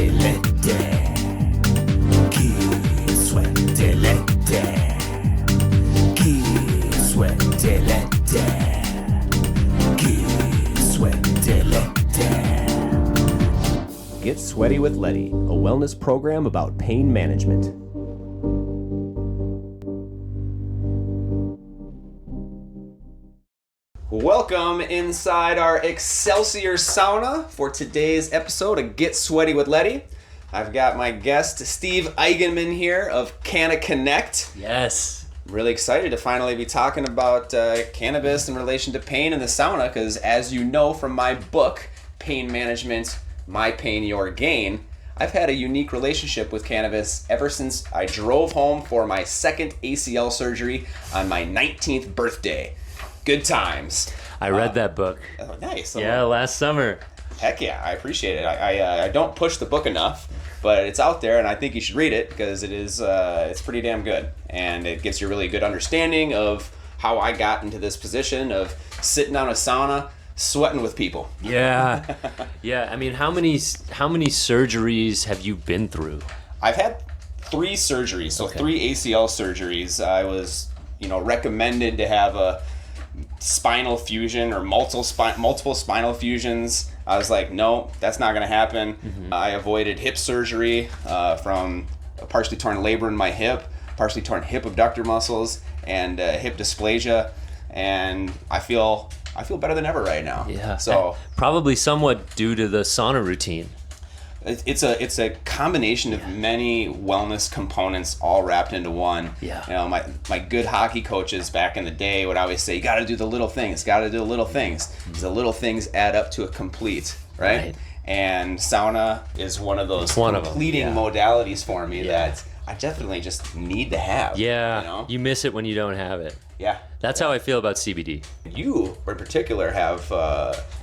Get Sweaty with Leddy, a wellness program about pain management. Welcome inside our Excelsior Sauna for today's episode of Get Sweaty with Leddy. I've got my guest, Steve Eigenmann here of Canna Connect. Yes. I'm really excited to finally be talking about cannabis in relation to pain in the sauna, because as you know from my book, Pain Management, My Pain, Your Gain, I've had a unique relationship with cannabis ever since I drove home for my second ACL surgery on my 19th birthday. Good times. I read that book. Oh, nice. Yeah, last summer. Heck yeah, I appreciate it. I don't push the book enough, but it's out there, and I think you should read it because it's pretty damn good, and it gives you a really good understanding of how I got into this position of sitting on a sauna, sweating with people. Yeah, yeah. I mean, how many surgeries have you been through? I've had 3 surgeries, so 3 ACL surgeries. I was, recommended to have a spinal fusion or multiple spinal fusions. I was like, no, that's not going to happen. Mm-hmm. I avoided hip surgery from a partially torn labrum in my hip, partially torn hip abductor muscles, and hip dysplasia, and I feel better than ever right now. Yeah. So probably somewhat due to the sauna routine. It's a combination of many wellness components all wrapped into one. Yeah. My good hockey coaches back in the day would always say, you got to do the little things. Got to do the little things. Mm-hmm. The little things add up to a complete, right? And sauna is one of those completing modalities for me that I definitely just need to have. Yeah. You miss it when you don't have it. Yeah. That's how I feel about CBD. You, in particular, have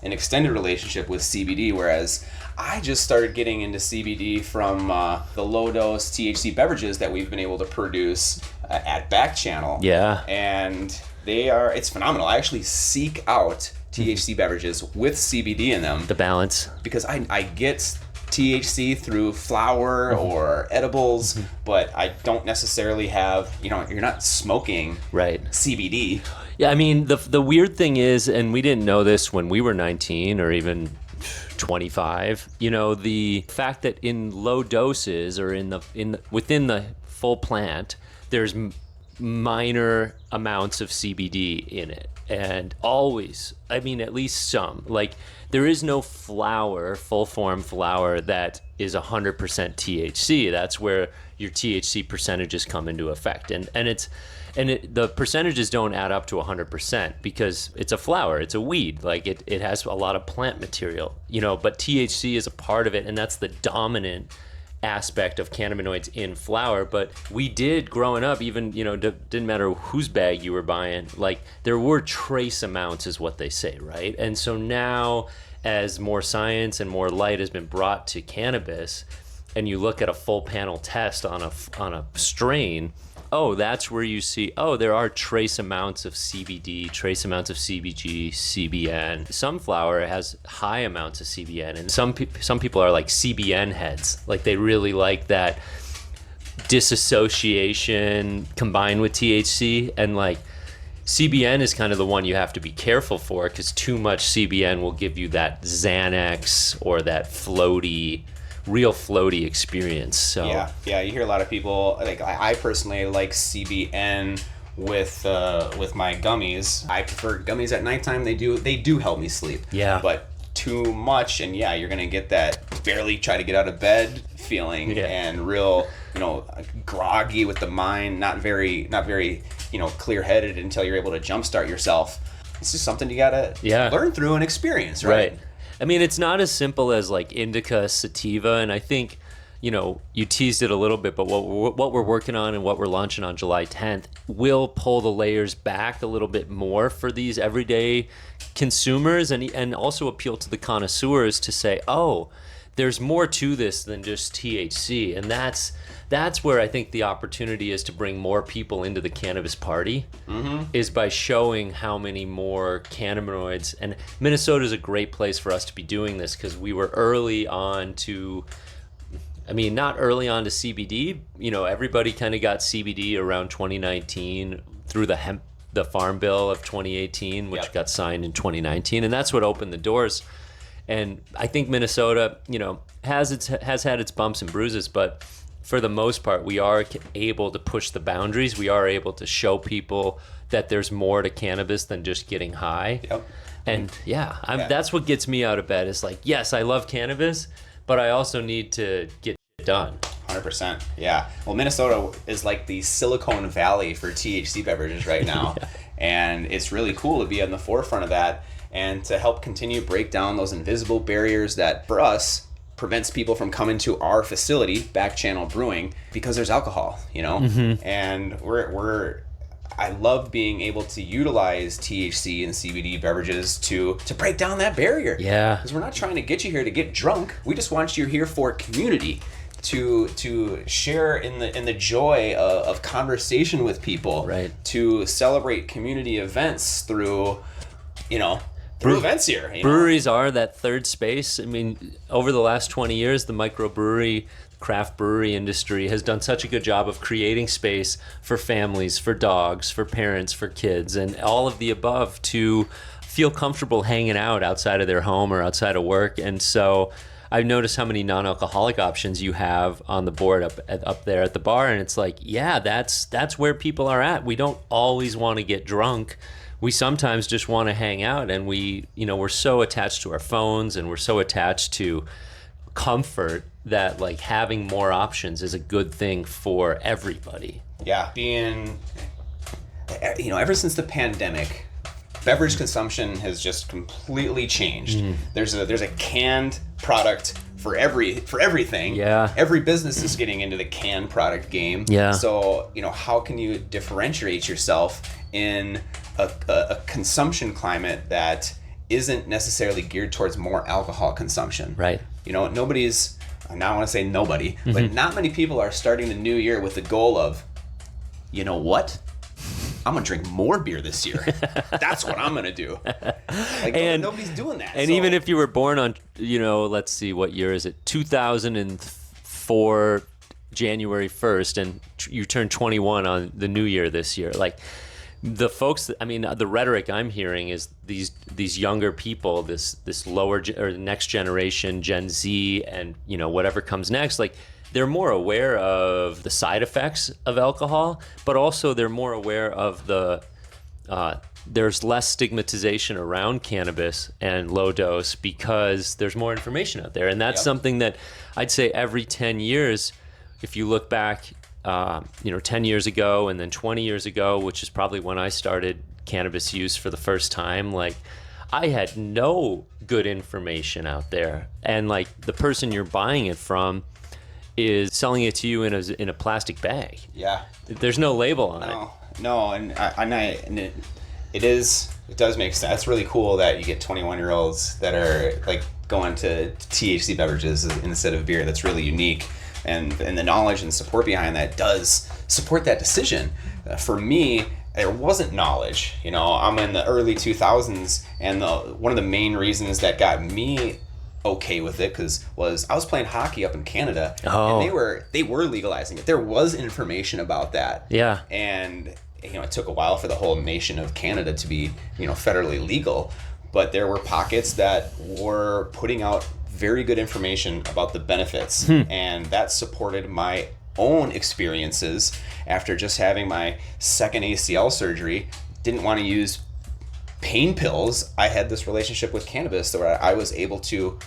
an extended relationship with CBD, whereas I just started getting into CBD from the low-dose THC beverages that we've been able to produce at Back Channel. Yeah. And it's phenomenal. I actually seek out THC beverages with CBD in them. The balance. Because I get THC through flower or edibles, but I don't necessarily have, you're not smoking CBD. Yeah, I mean, the weird thing is, and we didn't know this when we were 19 or even 25, the fact that in low doses or within the full plant, there's minor amounts of CBD in it. And always, I mean, at least some, like there is no full form flower that is 100% THC. That's where your THC percentages come into effect. And the percentages don't add up to 100% because it's a flower, it's a weed, like it has a lot of plant material, but THC is a part of it, and that's the dominant aspect of cannabinoids in flower. But we did growing up, even didn't matter whose bag you were buying, like there were trace amounts is what they say, right? And so now as more science and more light has been brought to cannabis, and you look at a full panel test on a strain, that's where you see, there are trace amounts of CBD, trace amounts of CBG, CBN. Some flower has high amounts of CBN, and some people are like CBN heads. Like they really like that disassociation combined with THC, and like CBN is kind of the one you have to be careful for, because too much CBN will give you that Xanax or that real floaty experience. So yeah, you hear a lot of people, like I personally like CBN with my gummies. I prefer gummies at nighttime. They do help me sleep. Yeah. But too much, and you're gonna get that barely try to get out of bed feeling, and real groggy with the mind, not very clear-headed until you're able to jumpstart yourself. It's just something you gotta learn through and experience, right? I mean, it's not as simple as like indica, sativa, and I think, you teased it a little bit, but what we're working on and what we're launching on July 10th will pull the layers back a little bit more for these everyday consumers, and also appeal to the connoisseurs to say, there's more to this than just THC, and that's where I think the opportunity is to bring more people into the cannabis party, is by showing how many more cannabinoids. And Minnesota is a great place for us to be doing this, because we were early on to I mean, not early on to CBD. You know, everybody kind of got CBD around 2019 through the Farm Bill of 2018, which got signed in 2019, and that's what opened the doors. And I think Minnesota, you know, has had its bumps and bruises, but for the most part, we are able to push the boundaries. We are able to show people that there's more to cannabis than just getting high. Yep. And that's what gets me out of bed. Is like, yes, I love cannabis, but I also need to get it done. 100%. Yeah. Well, Minnesota is like the Silicon Valley for THC beverages right now. And it's really cool to be on the forefront of that and to help continue break down those invisible barriers that, for us, prevents people from coming to our facility, Back Channel Brewing, because there's alcohol, you know? And I love being able to utilize THC and CBD beverages to break down that barrier. Yeah. Because we're not trying to get you here to get drunk. We just want you here for community, to share in the joy of conversation with people. Right. To celebrate community events through, through events here. Breweries are that third space. I mean, over the last 20 years, the microbrewery, craft brewery industry has done such a good job of creating space for families, for dogs, for parents, for kids, and all of the above to feel comfortable hanging out outside of their home or outside of work. And so I've noticed how many non-alcoholic options you have on the board up there at the bar, and it's like, yeah, that's where people are at. We don't always want to get drunk. We sometimes just want to hang out, and we're so attached to our phones, and we're so attached to comfort that like having more options is a good thing for everybody. Yeah, ever since the pandemic, beverage consumption has just completely changed. There's a canned product for everything. Yeah. Every business is getting into the canned product game. Yeah. So, how can you differentiate yourself in a consumption climate that isn't necessarily geared towards more alcohol consumption? Right. Nobody's, now I want to say nobody, but not many people are starting the new year with the goal of, you know what? I'm going to drink more beer this year. That's what I'm going to do. And nobody's doing that. And even if you were born on, let's see, what year is it? 2004, January 1st, and you turned 21 on the new year this year. Like, the folks, the rhetoric I'm hearing is these younger people, this lower or next generation, Gen Z, and whatever comes next, like they're more aware of the side effects of alcohol, but also they're more aware of there's less stigmatization around cannabis and low dose because there's more information out there, and that's something that I'd say every 10 years, if you look back. 10 years ago and then 20 years ago, which is probably when I started cannabis use for the first time, like I had no good information out there. And like the person you're buying it from is selling it to you in a plastic bag. Yeah. There's no label on it. No, and it does make sense. It's really cool that you get 21-year-olds that are like going to THC beverages instead of beer. That's really unique. And the knowledge and support behind that does support that decision. For me, there wasn't knowledge. I'm in the early 2000s, and one of the main reasons that got me okay with it was I was playing hockey up in Canada, and they were legalizing it. There was information about that. Yeah. And it took a while for the whole nation of Canada to be federally legal, but there were pockets that were putting out very good information about the benefits, and that supported my own experiences after just having my second ACL surgery. Didn't want to use pain pills. I had this relationship with cannabis where I was able to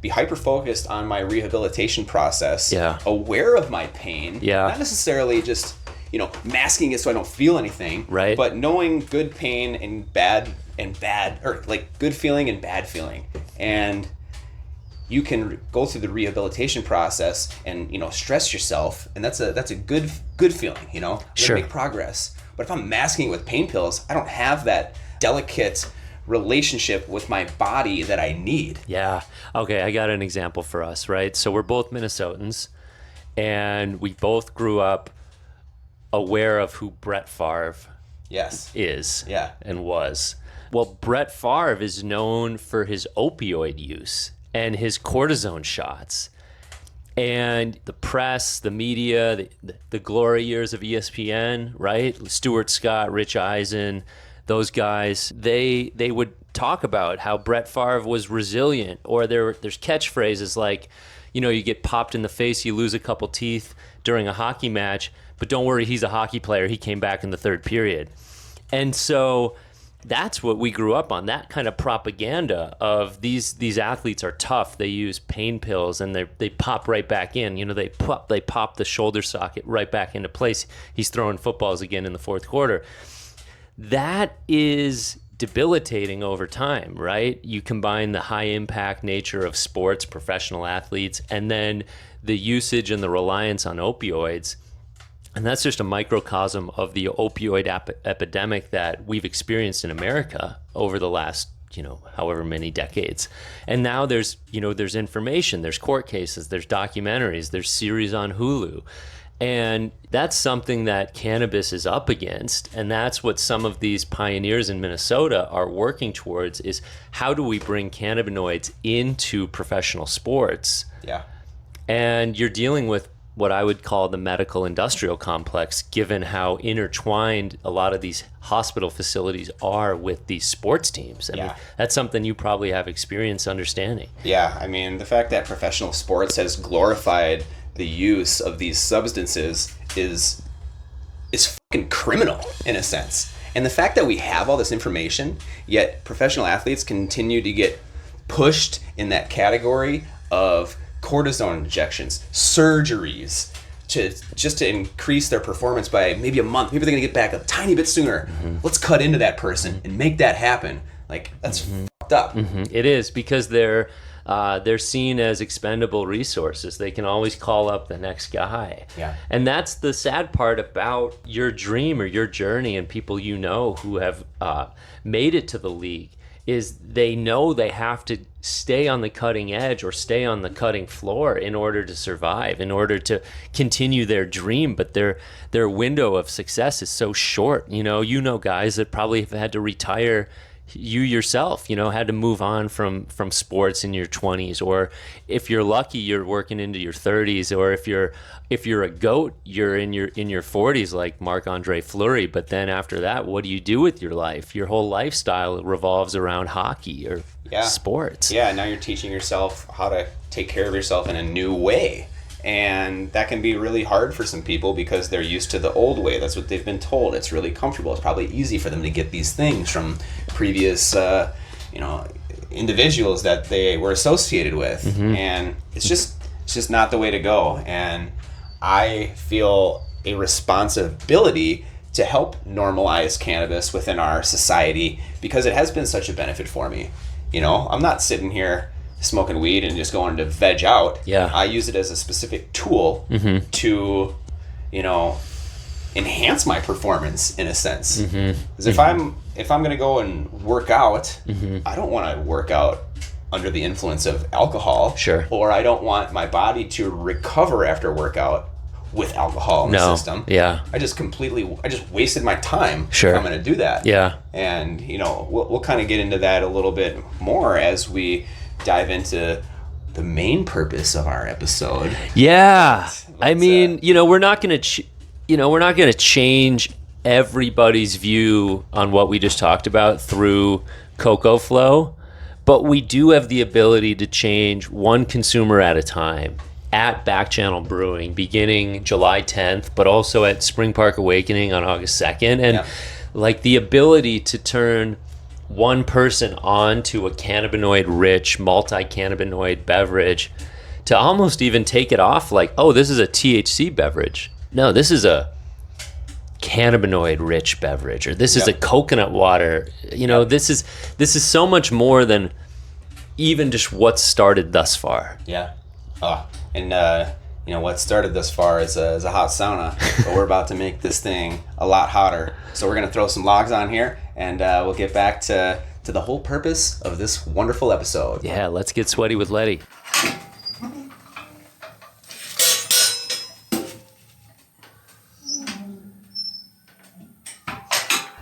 be hyper-focused on my rehabilitation process, aware of my pain, not necessarily just masking it so I don't feel anything, right? But knowing good pain and bad, or like good feeling and bad feeling, and you can go through the rehabilitation process and stress yourself, and that's a good feeling. Sure. Make progress. But if I'm masking it with pain pills, I don't have that delicate relationship with my body that I need. Yeah. Okay, I got an example for us, right? So we're both Minnesotans, and we both grew up aware of who Brett Favre is and was. Well, Brett Favre is known for his opioid use and his cortisone shots. And the press, the media, the glory years of ESPN, right? Stuart Scott, Rich Eisen, those guys, they would talk about how Brett Favre was resilient, or there's catchphrases like, you get popped in the face, you lose a couple teeth during a hockey match, but don't worry, he's a hockey player. He came back in the third period. And so that's what we grew up on, that kind of propaganda of these athletes are tough. They use pain pills and they pop right back in. They pop the shoulder socket right back into place. He's throwing footballs again in the fourth quarter. That is debilitating over time, right? You combine the high impact nature of sports, professional athletes, and then the usage and the reliance on opioids. And that's just a microcosm of the opioid epidemic that we've experienced in America over the last, however many decades. And now there's information, there's court cases, there's documentaries, there's series on Hulu. And that's something that cannabis is up against. And that's what some of these pioneers in Minnesota are working towards, is how do we bring cannabinoids into professional sports? Yeah. And you're dealing with what I would call the medical industrial complex, given how intertwined a lot of these hospital facilities are with these sports teams. I mean, that's something you probably have experience understanding. Yeah, I mean, the fact that professional sports has glorified the use of these substances is fucking criminal in a sense. And the fact that we have all this information, yet professional athletes continue to get pushed in that category of cortisone injections, surgeries, to increase their performance by maybe a month. Maybe they're going to get back a tiny bit sooner. Mm-hmm. Let's cut into that person and make that happen. Like, that's fucked up. Mm-hmm. It is, because they're seen as expendable resources. They can always call up the next guy. Yeah. And that's the sad part about your dream or your journey, and people who have made it to the league, is they know they have to stay on the cutting edge or stay on the cutting floor in order to survive, in order to continue their dream. But their window of success is so short. Guys that probably have had to retire. You yourself, had to move on from sports in your 20s, or if you're lucky, you're working into your 30s, or if you're a GOAT, you're in your 40s, like Marc-Andre Fleury. But then after that, what do you do with your life? Your whole lifestyle revolves around hockey or sports. Yeah, now you're teaching yourself how to take care of yourself in a new way. And that can be really hard for some people because they're used to the old way. That's what they've been told. It's really comfortable. It's probably easy for them to get these things from previous, individuals that they were associated with. Mm-hmm. And it's just not the way to go. And I feel a responsibility to help normalize cannabis within our society because it has been such a benefit for me. I'm not sitting here smoking weed and just going to veg out. Yeah. I use it as a specific tool to, enhance my performance in a sense. Because if I'm going to go and work out, I don't want to work out under the influence of alcohol. Sure. Or I don't want my body to recover after workout with alcohol in the system. Yeah. I just wasted my time. Sure. If I'm going to do that. Yeah. And, we'll kind of get into that a little bit more as we dive into the main purpose of our episode. Yeah. We're not going to change everybody's view on what we just talked about through CoCo Flow, but we do have the ability to change one consumer at a time at Back Channel Brewing beginning July 10th, but also at Spring Park Awakening on August 2nd. And the ability to turn one person on to a cannabinoid-rich, multi-cannabinoid beverage, to almost even take it off like, oh, this is a THC beverage. No, this is a cannabinoid-rich beverage, or this is a coconut water. This is so much more than even just what's started thus far. Yeah. What started thus far is a hot sauna, but we're about to make this thing a lot hotter. So we're going to throw some logs on here, and we'll get back to the whole purpose of this wonderful episode. Yeah, let's get sweaty with Leddy.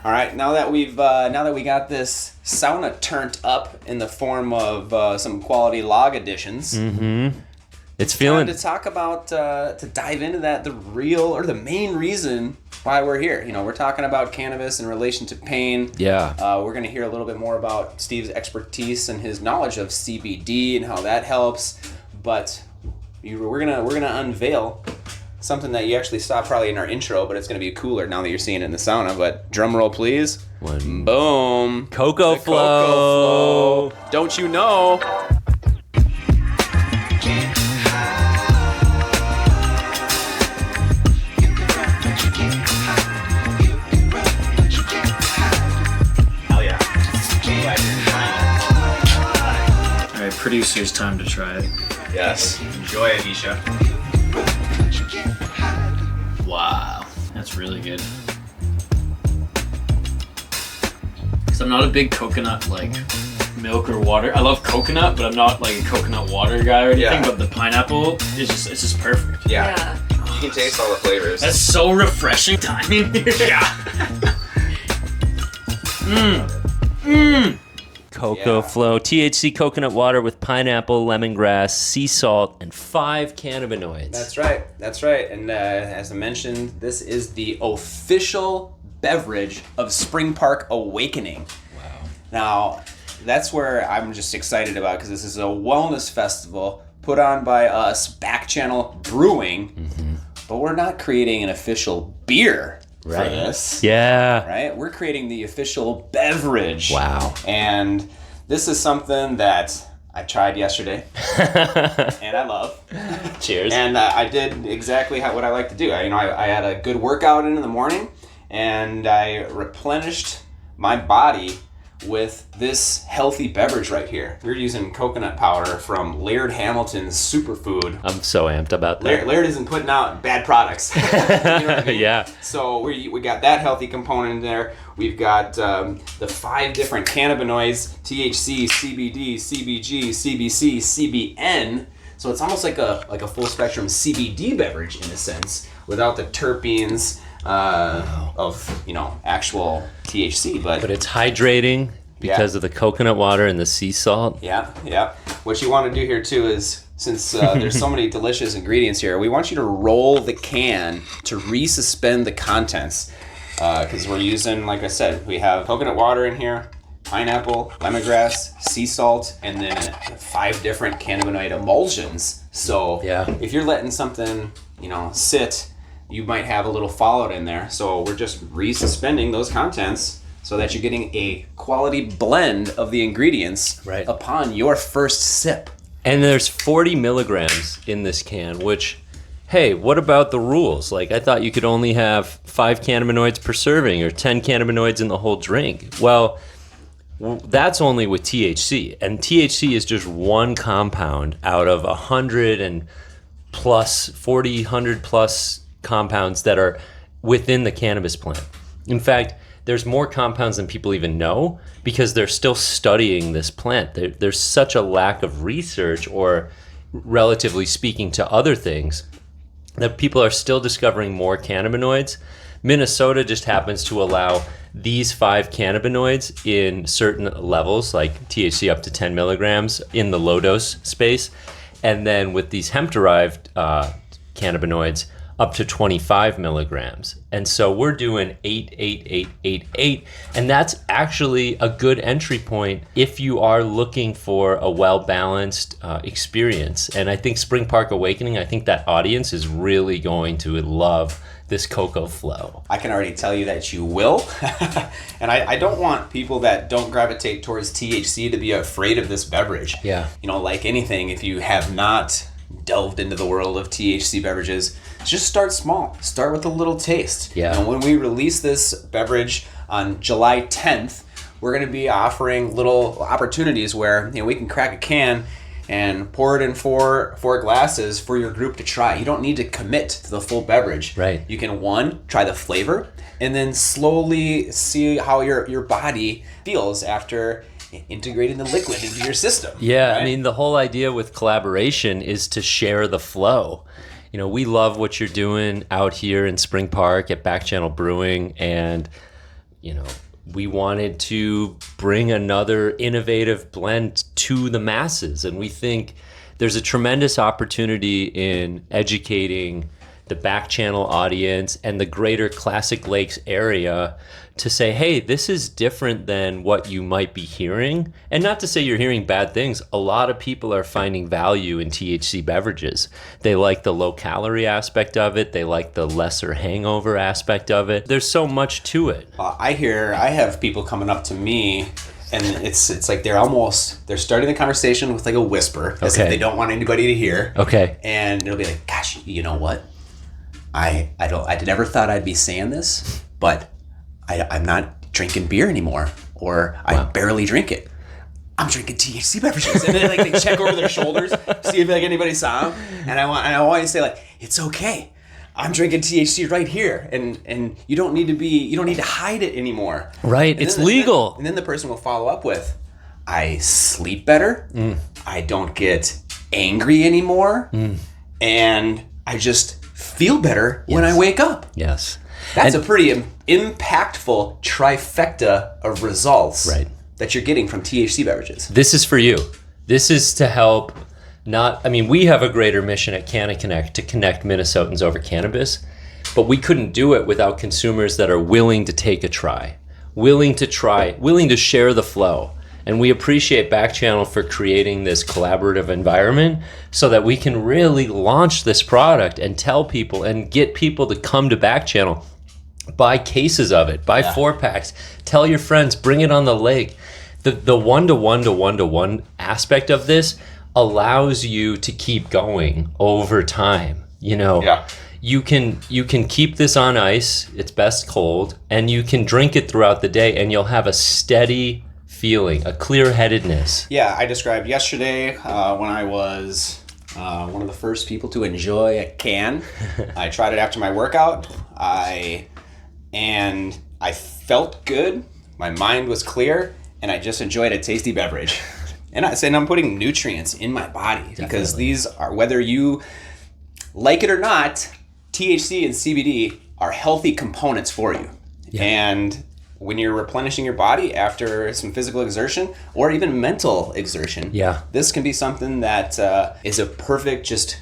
All right, now that we got this sauna turned up in the form of some quality log additions, It's feeling time to talk about to dive into that, the main reason why we're here. We're talking about cannabis in relation to pain. Yeah. We're going to hear a little bit more about Steve's expertise and his knowledge of CBD and how that helps. But we're gonna unveil something that you actually saw probably in our intro, but it's going to be cooler now that you're seeing it in the sauna. But drum roll, please. One. Boom. CoCo Flow. Don't you know? Hell yeah. All right, producer's time to try it. Yes. Enjoy it, Isha. Wow, that's really good. Because I'm not a big coconut, like, milk or water. I love coconut, but I'm not, like, a coconut water guy or anything. Yeah. But the pineapple it's just perfect. Yeah. You can taste all the flavors. That's so refreshing timing here. Yeah. CoCo Yeah. Flow, THC coconut water with pineapple, lemongrass, sea salt, and 5 cannabinoids. That's right. And as I mentioned, this is the official beverage of Spring Park Awakening. Wow. Now, that's where I'm just excited about, because this is a wellness festival put on by us, Back Channel Brewing, but we're not creating an official beer for this. Yeah. Right? We're creating the official beverage. Wow. And this is something that I tried yesterday, and I love. Cheers. And I did exactly what I like to do. I had a good workout in the morning, and I replenished my body with this healthy beverage right here. We're using coconut powder from Laird Hamilton's Superfood. I'm so amped about that. Laird isn't putting out bad products. You know what I mean? Yeah. So we got that healthy component in there. We've got the 5 different cannabinoids: THC, CBD, CBG, CBC, CBN. So it's almost like a full spectrum CBD beverage in a sense, without the terpenes of actual THC. But it's hydrating because of the coconut water and the sea salt. Yeah. What you want to do here too is, since there's so many delicious ingredients here, we want you to roll the can to resuspend the contents, because we're using, like I said, we have coconut water in here, pineapple, lemongrass, sea salt, and then 5 different cannabinoid emulsions. So if you're letting something sit, you might have a little fallout in there. So we're just resuspending those contents so that you're getting a quality blend of the ingredients upon your first sip. And there's 40 milligrams in this can, which, hey, what about the rules? Like, I thought you could only have 5 cannabinoids per serving or 10 cannabinoids in the whole drink. Well, that's only with THC. And THC is just one compound out of 100 plus compounds that are within the cannabis plant. In fact, there's more compounds than people even know because they're still studying this plant. There's such a lack of research, or relatively speaking to other things, that people are still discovering more cannabinoids. Minnesota just happens to allow these 5 cannabinoids in certain levels, like THC up to 10 milligrams in the low dose space. And then with these hemp-derived cannabinoids, up to 25 milligrams. And so we're doing 8, 8, 8, 8, 8. And that's actually a good entry point if you are looking for a well-balanced experience. And I think Spring Park Awakening, I think that audience is really going to love this CoCo Flow. I can already tell you that you will. And I don't want people that don't gravitate towards THC to be afraid of this beverage. Yeah. Like anything, if you have not delved into the world of THC beverages, just start small. Start with a little taste. Yeah. And when we release this beverage on July 10th, we're going to be offering little opportunities where we can crack a can and pour it in four glasses for your group to try. You don't need to commit to the full beverage. Right. You can, 1, try the flavor, and then slowly see how your body feels after integrating the liquid into your system. Yeah, right? I mean, the whole idea with collaboration is to share the flow. We love what you're doing out here in Spring Park at Back Channel Brewing, and we wanted to bring another innovative blend to the masses, and we think there's a tremendous opportunity in educating the back channel audience and the greater Classic Lakes area to say, hey, this is different than what you might be hearing. And not to say you're hearing bad things. A lot of people are finding value in THC beverages. They like the low calorie aspect of it. They like the lesser hangover aspect of it. There's so much to it. I have people coming up to me, and it's like they're starting the conversation with like a whisper, as if they don't want anybody to hear. Okay. And it'll be like, gosh, you know what? I never thought I'd be saying this, but I'm not drinking beer anymore, or I barely drink it. I'm drinking THC beverages, and then like they check over their shoulders, see if like anybody saw them, and I want to say like, it's okay. I'm drinking THC right here, and you don't need to hide it anymore. Right, it's legal. And then the person will follow up with, I sleep better, I don't get angry anymore, and I just feel better when I wake up. Yes. That's a pretty impactful trifecta of results that you're getting from THC beverages. This is for you. This is to help we have a greater mission at CannaConnect to connect Minnesotans over cannabis, but we couldn't do it without consumers that are willing to take a try, willing to share the flow. And we appreciate Backchannel for creating this collaborative environment so that we can really launch this product and tell people and get people to come to Backchannel, buy cases of it, buy 4-packs, tell your friends, bring it on the lake. The one-to-one aspect of this allows you to keep going over time. You can keep this on ice, it's best cold, and you can drink it throughout the day, and you'll have a steady feeling, a clear-headedness. Yeah, I described yesterday when I was one of the first people to enjoy a can. I tried it after my workout, and I felt good. My mind was clear, and I just enjoyed a tasty beverage. And I'm putting nutrients in my body because these are, whether you like it or not, THC and CBD are healthy components for you. Yeah. And when you're replenishing your body after some physical exertion or even mental exertion, this can be something that is a perfect just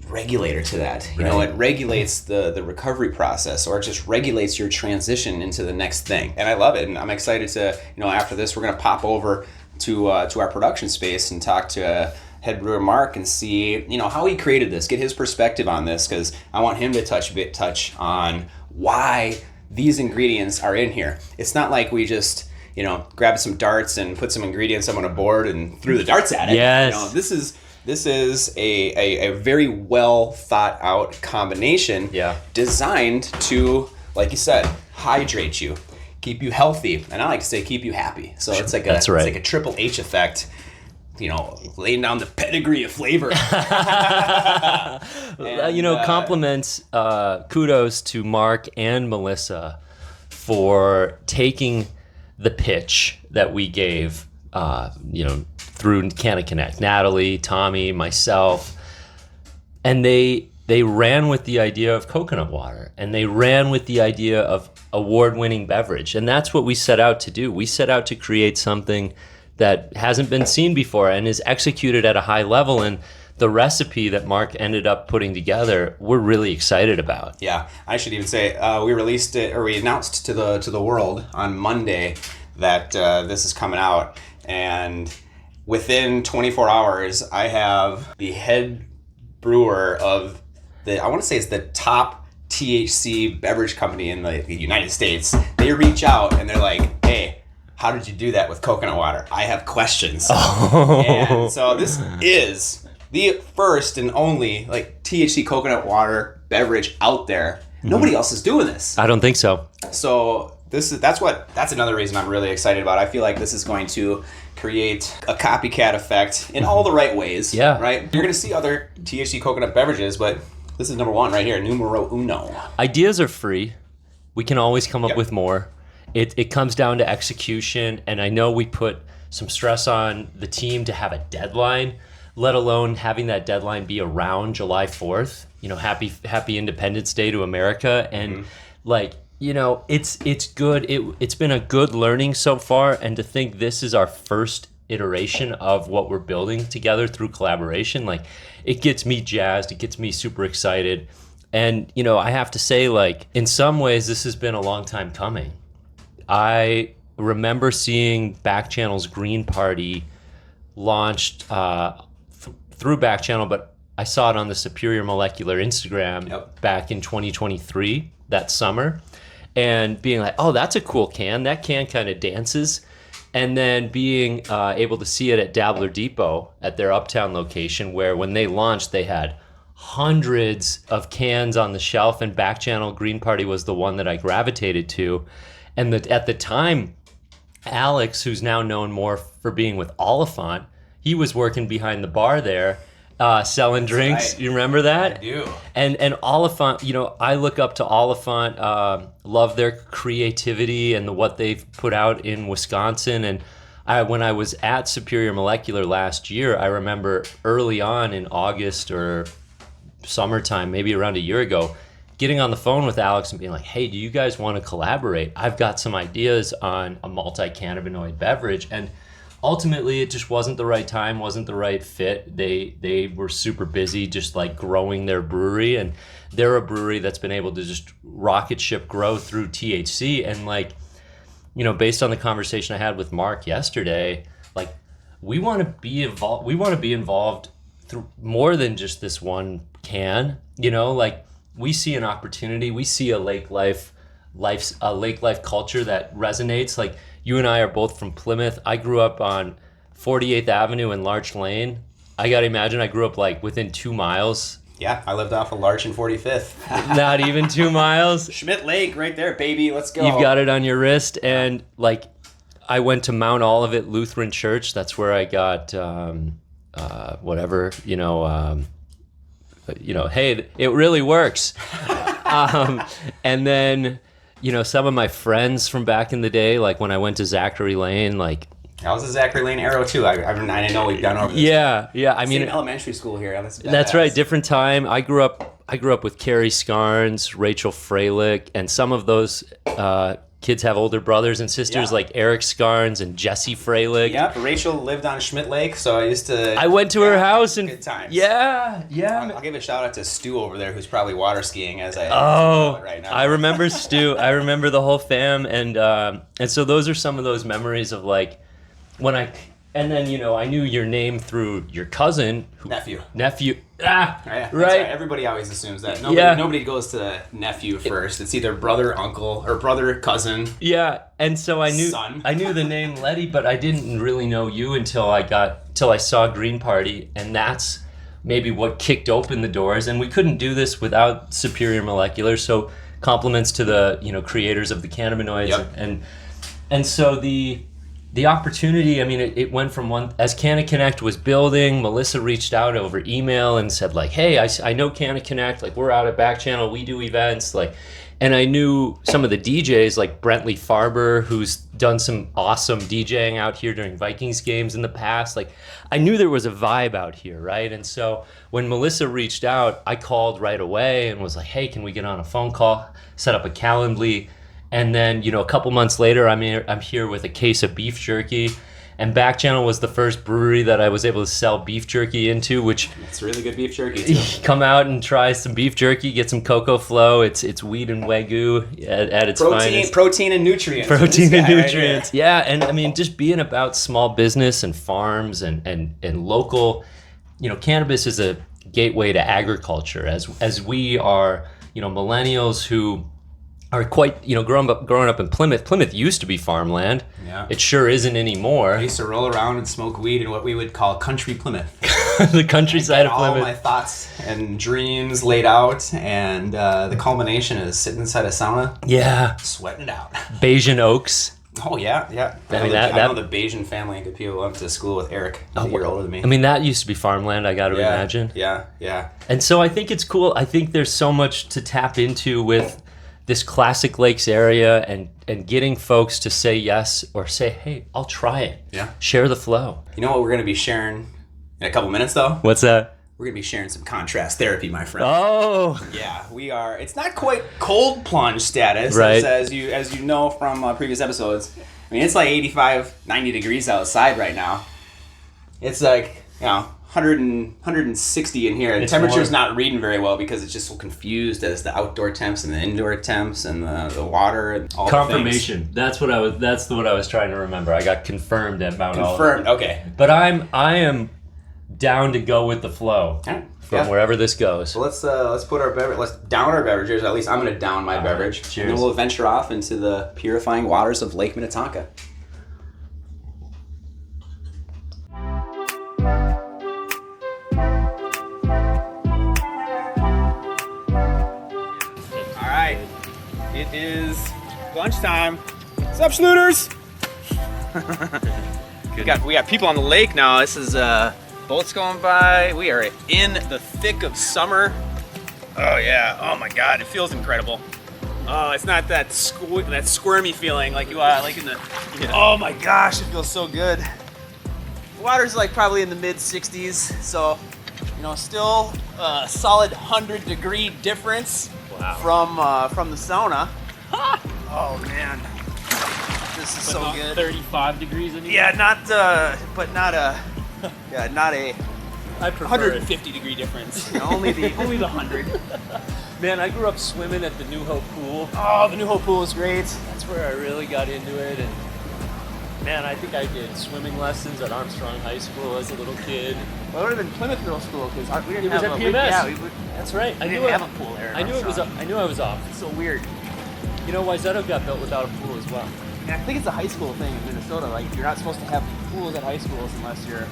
regulator to that. You know, it regulates the recovery process, or it just regulates your transition into the next thing. And I love it, and I'm excited to, after this, we're going to pop over to our production space and talk to head brewer Mark and see, how he created this, get his perspective on this, because I want him to touch on why these ingredients are in here. It's not like we just, grabbed some darts and put some ingredients up on a board and threw the darts at it. Yes. This is a very well thought out combination designed to, like you said, hydrate you, keep you healthy, and I like to say keep you happy. So it's like it's like a triple H effect. Laying down the pedigree of flavor. Compliments, kudos to Mark and Melissa for taking the pitch that we gave, through CannaConnect, Natalie, Tommy, myself, and they ran with the idea of coconut water, and they ran with the idea of award-winning beverage, and that's what we set out to do. We set out to create something that hasn't been seen before and is executed at a high level. And the recipe that Mark ended up putting together, we're really excited about. Yeah, I should even say we released it, or we announced to the world on Monday that this is coming out, and within 24 hours, I have the head brewer of I want to say it's the top THC beverage company in the United States. They reach out and they're like, hey, how did you do that with coconut water? I have questions. And so this is the first and only THC coconut water beverage out there. Nobody else is doing this. I don't think so. So that's another reason I'm really excited about it. I feel like this is going to create a copycat effect in all the right ways. Yeah. Right? You're going to see other THC coconut beverages, but this is number one right here, numero uno. Ideas are free. We can always come up with more. It comes down to execution, and I know we put some stress on the team to have a deadline, let alone having that deadline be around July 4th. Happy Independence Day to America, and it's good. It's been a good learning so far, and to think this is our first iteration of what we're building together through collaboration, like it gets me jazzed, it gets me super excited. And, you know, I have to say, like, in some ways, this has been a long time coming. I remember seeing Back Channel's Green Party launched through Back Channel, but I saw it on the Superior Molecular Instagram back in 2023, that summer, and being like, oh, that's a cool can. That can kind of dances. And then being able to see it at Dabbler Depot at their Uptown location, where when they launched, they had hundreds of cans on the shelf, and Back Channel Green Party was the one that I gravitated to. And at the time, Alex, who's now known more for being with Oliphant, he was working behind the bar there, selling drinks. Right. You remember that? I do. And Oliphant, you know, I look up to Oliphant, love their creativity and what they've put out in Wisconsin. And when I was at Superior Molecular last year, I remember early on in August or summertime, maybe around a year ago, getting on the phone with Alex and being like, hey, do you guys want to collaborate? I've got some ideas on a multi-cannabinoid beverage. And ultimately, it just wasn't the right time, wasn't the right fit. They were super busy just like growing their brewery. And they're a brewery that's been able to just rocket ship grow through THC. And like, you know, based on the conversation I had with Mark yesterday, like we want to be involved. We want to be involved through more than just this one can, you know, like we see an opportunity. We see a lake life culture that resonates. Like you and I are both from Plymouth. I grew up on 48th Avenue and Larch Lane. I got to imagine I grew up like within 2 miles. Yeah, I lived off of Larch and 45th. Not even 2 miles. Schmidt Lake right there, baby. Let's go. You've got it on your wrist. And like I went to Mount Olivet Lutheran Church. That's where I got whatever, hey, it really works. And then, you know, some of my friends from back in the day, like when I went to Zachary Lane, like I was a Zachary Lane arrow too. I know we've gone over this. Yeah. I mean, same elementary school here. That's right. Different time. I grew up with Carrie Scarns, Rachel Freilich, and some of those kids have older brothers and sisters like Eric Scarns and Jesse Freilich. Yeah, Rachel lived on Schmidt Lake, so I went to her house and good times. Yeah. I'll give a shout out to Stu over there, who's probably water skiing right now. I remember Stu. I remember the whole fam, and so those are some of those memories of like and then, you know, I knew your name through your cousin. Nephew. Right. Right. Everybody always assumes that. Nobody goes to nephew first. It's either brother, uncle, or brother, cousin. Yeah, and so I knew son. I knew the name Leddy, but I didn't really know you until I saw Green Party, and that's maybe what kicked open the doors. And we couldn't do this without Superior Molecular. So compliments to the, you know, creators of the cannabinoids. And so the opportunity, I mean, it went from as Canna Connect was building, Melissa reached out over email and said like, hey, I know Canna Connect, like we're out at Back Channel, we do events, like, and I knew some of the DJs like Brentley Farber, who's done some awesome DJing out here during Vikings games in the past. Like I knew there was a vibe out here, right? And so when Melissa reached out, I called right away and was like, hey, can we get on a phone call, set up a Calendly? And then, you know, a couple months later, I'm here with a case of beef jerky. And Back Channel was the first brewery that I was able to sell beef jerky into, which... It's really good beef jerky, too. Come out and try some beef jerky, get some CoCo Flow. It's wheat and Wagyu at its finest. Protein and nutrients. Protein and nutrients. Right, yeah, and I mean, just being about small business and farms and local... You know, cannabis is a gateway to agriculture. As we are, you know, millennials who... are quite, you know, growing up in Plymouth. Plymouth used to be farmland. Yeah. It sure isn't anymore. I used to roll around and smoke weed in what we would call country Plymouth. The countryside of Plymouth. All my thoughts and dreams laid out, and the culmination is sitting inside a sauna. Yeah. Sweating it out. Bayesian Oaks. Oh, yeah. I know the Bayesian family. I went to school with Eric. He's a year older than me. I mean, that used to be farmland, I got to imagine. Yeah. And so I think it's cool. I think there's so much to tap into with this Classic Lakes area and getting folks to say yes or say, hey, I'll try it. Yeah. Share the flow. You know what we're going to be sharing in a couple minutes, though? What's that? We're going to be sharing some contrast therapy, my friend. Oh. Yeah, we are. It's not quite cold plunge status, right. as you know from previous episodes. I mean, it's like 85, 90 degrees outside right now. It's like, 160 in here. The temperature's not reading very well because it's just so confused as the outdoor temps and the indoor temps and the water and all Confirmation. the things. That's what I was trying to remember. I got confirmed at Mount Olive. Confirmed, okay. But I am down to go with the flow from wherever this goes. So let's put our beverage. Let's down our beverages. At least I'm going to down my beverage. Cheers. And then we'll venture off into the purifying waters of Lake Minnetonka. All right, it is lunchtime. What's up, schlooters? We got people on the lake now. This is boats going by. We are in the thick of summer. Oh yeah. Oh my God, it feels incredible. Oh, it's not that squirmy feeling like you like in the. Yeah. Oh my gosh, it feels so good. The water's like probably in the mid 60s, so still a solid 100-degree difference from the sauna. Oh man, this is so good. 35 degrees in here? Yeah, not a I prefer 150-degree difference. Only the 100. Man, I grew up swimming at the New Hope Pool. Oh, the New Hope Pool is great. That's where I really got into it. And man, I think I did swimming lessons at Armstrong High School as a little kid. Well, it would have been Plymouth Middle School because we didn't It was have at a PMS. That's right. We didn't have a pool there. I knew I was off. It's so weird. Wayzata got built without a pool as well. And I think it's a high school thing in Minnesota. Like you're not supposed to have pools at high schools unless you're a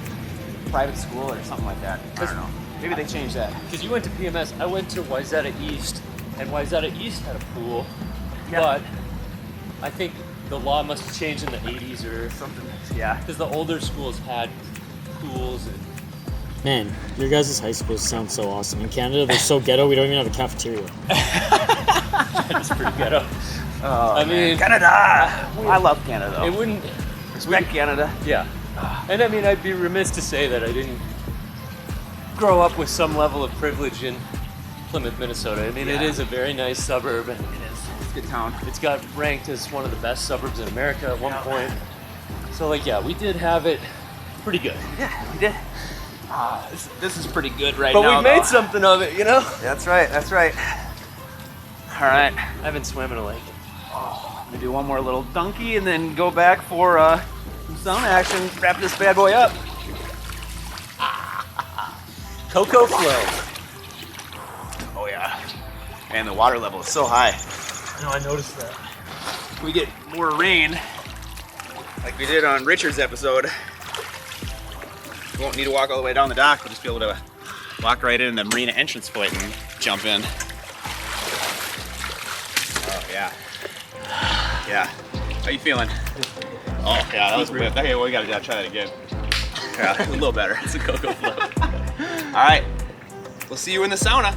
private school or something like that. I don't know. Maybe they changed that. Because you went to PMS, I went to Wayzata East, and Wayzata East had a pool, Yeah. but I think the law must have changed in the 80s or something. Yeah. Because the older schools had pools. And Man, your guys' high schools sound so awesome. In Canada, they're so ghetto, we don't even have a cafeteria. it's pretty ghetto. Oh, I mean, Canada. I love Canada. It wouldn't. Respect Canada. Yeah. And I mean, I'd be remiss to say that I didn't grow up with some level of privilege in Plymouth, Minnesota. I mean, it is a very nice suburb, and It's a good town. it's got ranked as one of the best suburbs in America at one point. So, we did have it pretty good. Yeah, we did. This is pretty good right But now. we've made something of it, That's right. That's right. All right. I haven't swam in a lake. I'm gonna do one more little donkey and then go back for some sauna action. Wrap this bad boy up. CoCo flow. Oh yeah. And the water level is so high. No, I noticed that. If we get more rain, like we did on Richard's episode, we won't need to walk all the way down the dock. We'll just be able to walk right in the marina entrance point and jump in. Oh yeah. Yeah. How you feeling? Oh yeah, that was good. Okay, we gotta try that again. Yeah, a little better. It's a CoCo flow. All right. We'll see you in the sauna.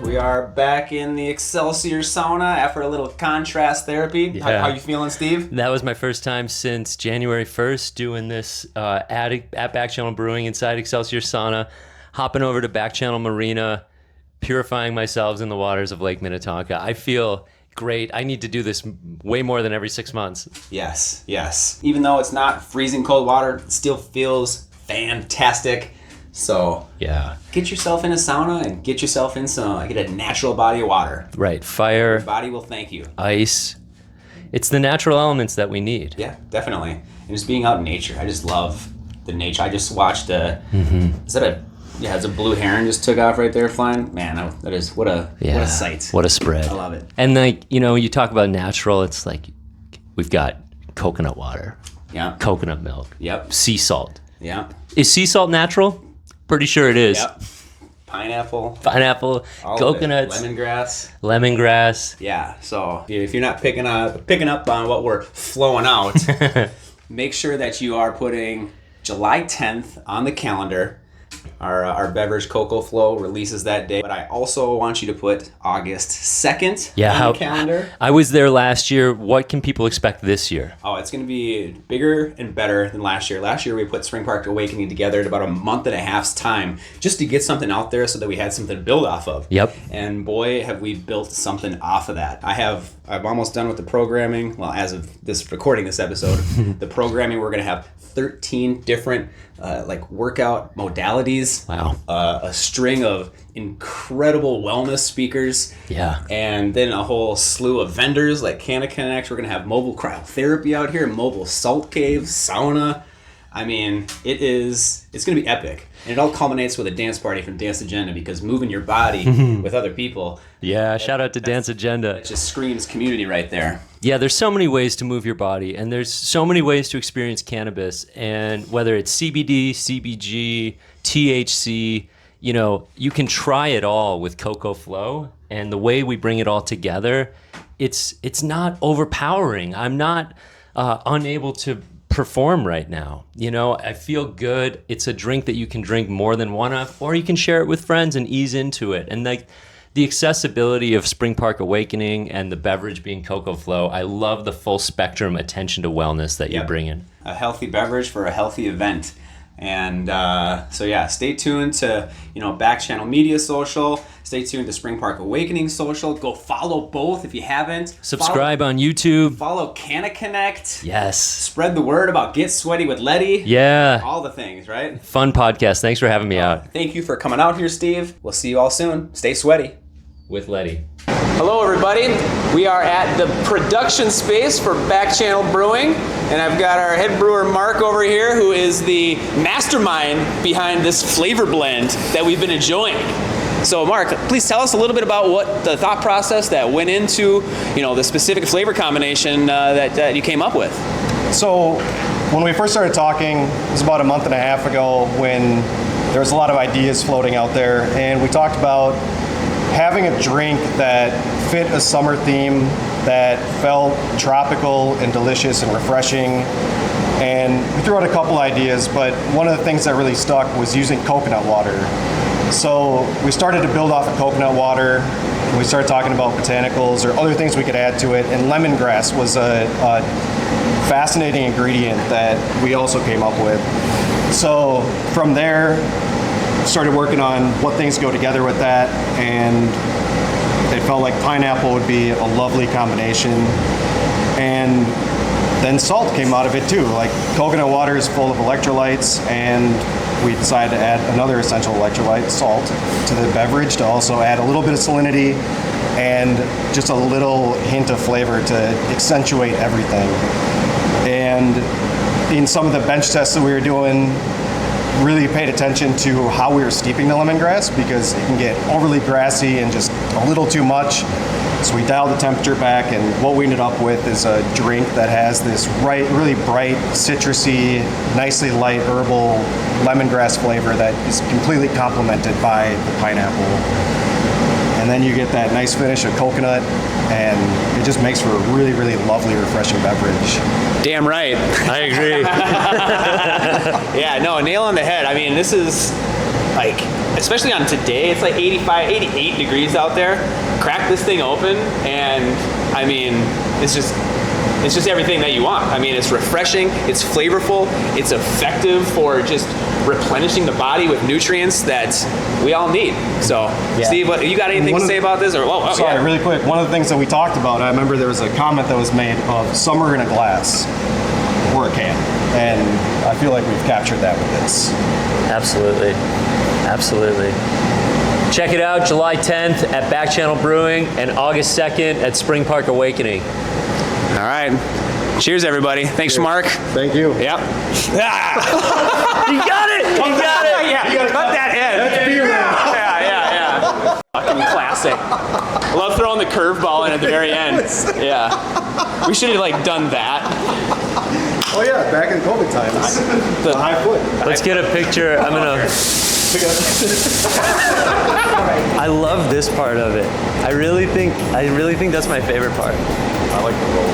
We are back in the Excelsior sauna after a little contrast therapy. Yeah. How you feeling, Steve? That was my first time since January 1st doing this at Back Channel Brewing inside Excelsior Sauna, hopping over to Back Channel Marina, purifying myself in the waters of Lake Minnetonka. I feel great. I need to do this way more than every 6 months. Yes, yes. Even though it's not freezing cold water, it still feels fantastic. So Yeah. get yourself in a sauna and get yourself in get a natural body of water. Right. Fire, Your body will thank you. ice. It's the natural elements that we need. Yeah, definitely. And just being out in nature. I just love the nature. I just watched it's a blue heron just took off right there flying. Man, that is what a sight. What a spread. I love it. And you talk about natural, it's like we've got coconut water, Yeah. coconut milk, Yep. sea salt. Yeah. Is sea salt natural? Pretty sure it is. Yep. Pineapple. Pineapple, all coconuts, of it. Lemongrass. lemongrass. Yeah. So if you're not picking up on what we're flowing out, make sure that you are putting July 10th on the calendar. Our beverage CoCo Flow releases that day. But I also want you to put August 2nd on the calendar. I was there last year. What can people expect this year? Oh, it's going to be bigger and better than last year. Last year we put Spring Park Awakening together in about a month and a half's time just to get something out there so that we had something to build off of. Yep. And boy, have we built something off of that. I'm almost done with the programming. Well, as of this recording this episode, the programming, we're going to have 13 different workout modalities. Wow. A string of incredible wellness speakers. Yeah. And then a whole slew of vendors like Cannabis. We're going to have mobile cryotherapy out here, mobile salt caves, sauna. I mean, it's going to be epic. And it all culminates with a dance party from Dance Agenda, because moving your body with other people. Yeah, shout out to Dance Agenda. It just screams community right there. Yeah, there's so many ways to move your body, and there's so many ways to experience cannabis. And whether it's CBD, CBG, THC, you can try it all with CoCo Flow. And the way we bring it all together, it's not overpowering. I'm not unable to perform right now. I feel good. It's a drink that you can drink more than one of, or you can share it with friends and ease into it. And the accessibility of Spring Park Awakening and the beverage being CoCo Flow, I love the full spectrum attention to wellness that you bring in. A healthy beverage for a healthy event. And stay tuned to Back Channel Media Social. Stay tuned to Spring Park Awakening Social. Go follow both if you haven't. Subscribe on YouTube. Follow Connect. Yes. Spread the word about Get Sweaty with Leddy. Yeah. All the things, right? Fun podcast. Thanks for having me out. Thank you for coming out here, Steve. We'll see you all soon. Stay sweaty. With Leddy. Hello, everybody. We are at the production space for Back Channel Brewing, and I've got our head brewer Mark over here, who is the mastermind behind this flavor blend that we've been enjoying. So, Mark, please tell us a little bit about what the thought process that went into, the specific flavor combination that you came up with. So, when we first started talking, it was about a month and a half ago, when there was a lot of ideas floating out there, and we talked about having a drink that fit a summer theme, that felt tropical and delicious and refreshing. And we threw out a couple ideas, but one of the things that really stuck was using coconut water. So we started to build off of coconut water. We started talking about botanicals or other things we could add to it, and lemongrass was a fascinating ingredient that we also came up with. So from there, started working on what things go together with that, and it felt like pineapple would be a lovely combination. And then salt came out of it too. Like, coconut water is full of electrolytes, and we decided to add another essential electrolyte, salt, to the beverage to also add a little bit of salinity and just a little hint of flavor to accentuate everything. And in some of the bench tests that we were doing, really paid attention to how we were steeping the lemongrass, because it can get overly grassy and just a little too much. So we dialed the temperature back, and what we ended up with is a drink that has this really bright, citrusy, nicely light herbal lemongrass flavor that is completely complemented by the pineapple. And then you get that nice finish of coconut, and it just makes for a really, really lovely, refreshing beverage. Damn right. I agree. Yeah, no, nail on the head. I mean, this is like, especially on today, it's like 85, 88 degrees out there. Crack this thing open, and I mean, it's just everything that you want. I mean, it's refreshing, it's flavorful, it's effective for just replenishing the body with nutrients that we all need. So, yeah. Steve, you got anything to say about this? Sorry, really quick. One of the things that we talked about, I remember there was a comment that was made of summer in a glass or a can, and I feel like we've captured that with this. Absolutely. Check it out, July 10th at Back Channel Brewing and August 2nd at Spring Park Awakening. All right. Cheers, everybody. Thanks, Mark. Thank you. Yep. You got it! Yeah, you gotta cut that head. That's beer now. Yeah. Fucking classic. I love throwing the curveball in at the very end. Yeah. We should have done that. Oh yeah, back in COVID times. The high foot. Let's get a picture. I'm gonna. I love this part of it. I really think that's my favorite part. I like the roll.